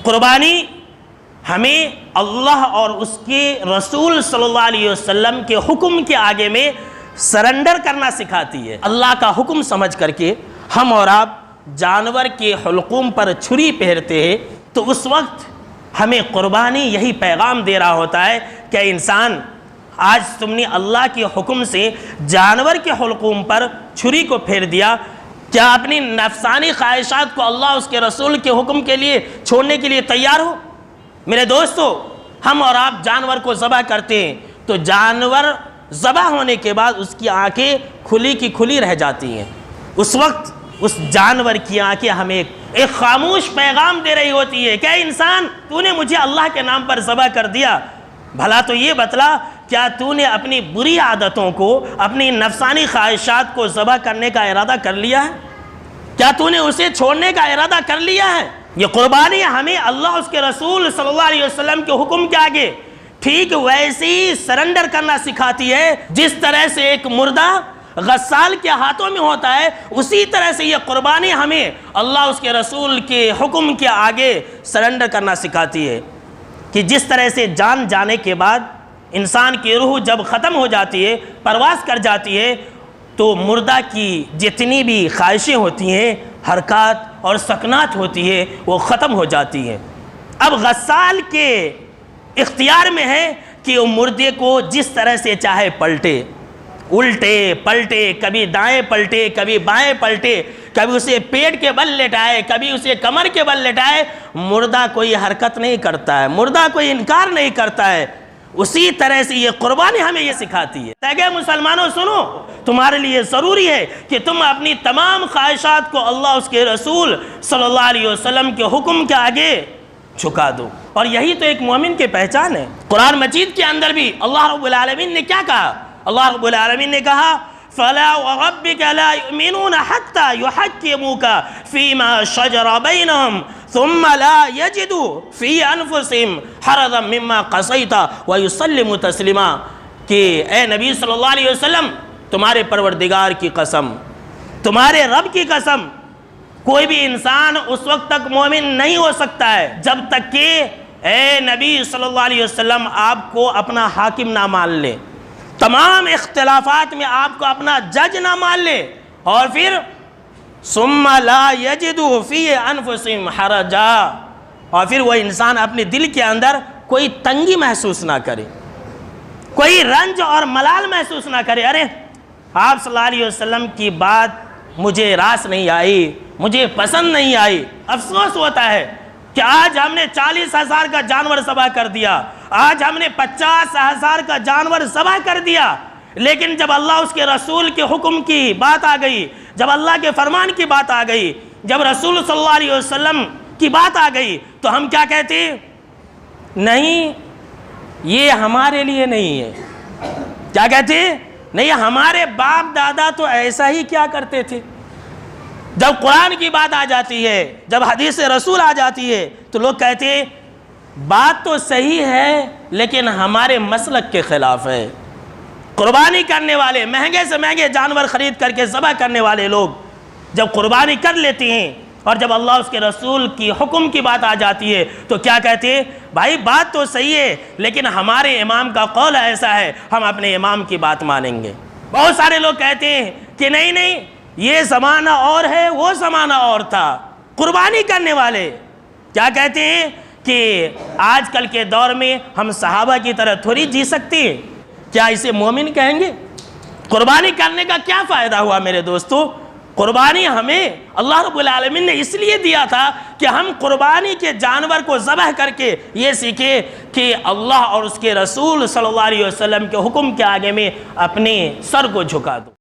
कुर्बानी हमें अल्लाह और उसके रसूल सल्लल्लाहु अलैहि वसल्लम के हुक्म के आगे में सरेंडर करना सिखाती है। अल्लाह का हुक्म समझ करके हम और आप जानवर के हल्कुम पर छुरी फेरते हैं तो उस वक्त हमें कुर्बानी यही पैगाम दे रहा होता है कि इंसान, आज तुमने अल्लाह के हुक्म से जानवर के हल्कुम पर छुरी को फेर दिया, क्या अपनी नफसानी ख्वाहिशात को अल्लाह उसके रसूल के हुक्म के लिए छोड़ने के लिए तैयार हो? मेरे दोस्तों, हम और आप जानवर को ज़बह करते हैं तो जानवर ज़बह होने के बाद उसकी आंखें खुली की खुली रह जाती हैं। उस वक्त उस जानवर की आंखें हमें एक खामोश पैगाम दे रही होती है, क्या इंसान, तूने मुझे अल्लाह के नाम पर ज़बह कर दिया, भला तो ये बतला क्या तूने अपनी बुरी आदतों को, अपनी नफसानी ख्वाहिशात को ज़बह करने का इरादा कर लिया है? क्या तूने उसे छोड़ने का इरादा कर लिया है? ये कुर्बानी हमें अल्लाह उसके रसूल सल्लल्लाहु अलैहि वसल्लम के हुक्म के आगे ठीक वैसे ही सरेंडर करना सिखाती है। जिस तरह से एक मुर्दा गस्साल के हाथों में होता है, उसी तरह से ये कुर्बानी हमें अल्लाह उसके रसूल के हुक्म के आगे सरेंडर करना सिखाती है कि जिस तरह से जान जाने के बाद इंसान की रूह जब ख़त्म हो जाती है, परवास कर जाती है, तो मुर्दा की जितनी भी ख्वाहिशें होती हैं, हरकत और सकनात होती है, वो ख़त्म हो जाती हैं। अब गस्साल के इख्तियार में है कि वो मुर्दे को जिस तरह से चाहे पलटे, उल्टे पलटे, कभी दाएं पलटे, कभी बाएं पलटे, कभी उसे पेट के बल लेटाए, कभी उसे कमर के बल लेटाए, मुर्दा कोई हरकत नहीं करता है, मुर्दा कोई इनकार नहीं करता है। उसी तरह से ये कुर्बानी हमें ये सिखाती है। तगे मुसलमानों, सुनो, तुम्हारे लिए ज़रूरी है कि तुम अपनी तमाम ख्वाहिशात को अल्लाह उसके रसूल सल्लल्लाहु अलैहि वसल्लम के हुक्म के आगे झुका दो, और यही तो एक मोमिन की पहचान है। कुरान मजीद के अंदर भी अल्लाह रब्बुल आलमीन ने क्या कहा? अल्लाह रब्बुल आलमीन ने कहा, फला व रब्बिका ला युमिनूना हत्ता युहक्किमुका फीमा शजरा बैनहुम सुम्मा ला यजिदू फी अनफुसिहिम हरजम मिम्मा क़ज़ैता व युसल्लिमू तस्लीमा, कि ए नबी सल्लल्लाहु अलैहि वसल्लम, तुम्हारे परवरदिगार की कसम, तुम्हारे रब की कसम, कोई भी इंसान उस वक्त तक मोमिन नहीं हो सकता है जब तक कि ए नबी सल्लल्लाहु अलैहि वसल्लम आपको अपना हाकिम ना मान ले, तमाम इख्तिलाफात में आपको अपना जज ना मान ले, और फिर सुम्मा ला यजिदू फी अनफुसिहिम हरजा, और फिर वह इंसान अपने दिल के अंदर कोई तंगी महसूस ना करे, कोई रंज और मलाल महसूस ना करे। अरे आप सल्लल्लाहु अलैहि वसल्लम की बात मुझे रास नहीं आई, मुझे पसंद नहीं आई। अफसोस होता है कि आज हमने 40,000 का जानवर ज़बह कर दिया, आज हमने 50,000 का जानवर ज़बह कर दिया, लेकिन जब अल्लाह उसके रसूल के हुक्म की बात आ गई, जब अल्लाह के फरमान की बात आ गई, जब रसूल सल्लल्लाहु अलैहि वसल्लम की बात आ गई, तो हम क्या कहते? नहीं, ये हमारे लिए नहीं है। क्या कहते? नहीं, हमारे बाप दादा तो ऐसा ही क्या करते थे। जब कुरान की बात आ जाती है, जब हदीस रसूल आ जाती है, तो लोग कहते हैं बात तो सही है लेकिन हमारे मसलक के ख़िलाफ़ है। कुर्बानी करने वाले, महंगे से महंगे जानवर ख़रीद करके ज़बह करने वाले लोग जब कुर्बानी कर लेते हैं और जब अल्लाह उसके रसूल की हुक्म की बात आ जाती है, तो क्या कहते हैं? भाई बात तो सही है लेकिन हमारे इमाम का कौल ऐसा है, हम अपने इमाम की बात मानेंगे। बहुत सारे लोग कहते हैं कि नहीं नहीं, ये ज़माना और है, वो ज़माना और था। कुर्बानी करने वाले क्या कहते हैं कि आजकल के दौर में हम सहाबा की तरह थोड़ी जी सकते हैं, क्या इसे मोमिन कहेंगे? कुर्बानी करने का क्या फ़ायदा हुआ मेरे दोस्तों? कुर्बानी हमें अल्लाह रब्बुल आलमीन ने इसलिए दिया था कि हम कुर्बानी के जानवर को ज़बह करके ये सीखे कि अल्लाह और उसके रसूल सल्लल्लाहु अलैहि वसल्लम के हुक्म के आगे में अपने सर को झुका दो।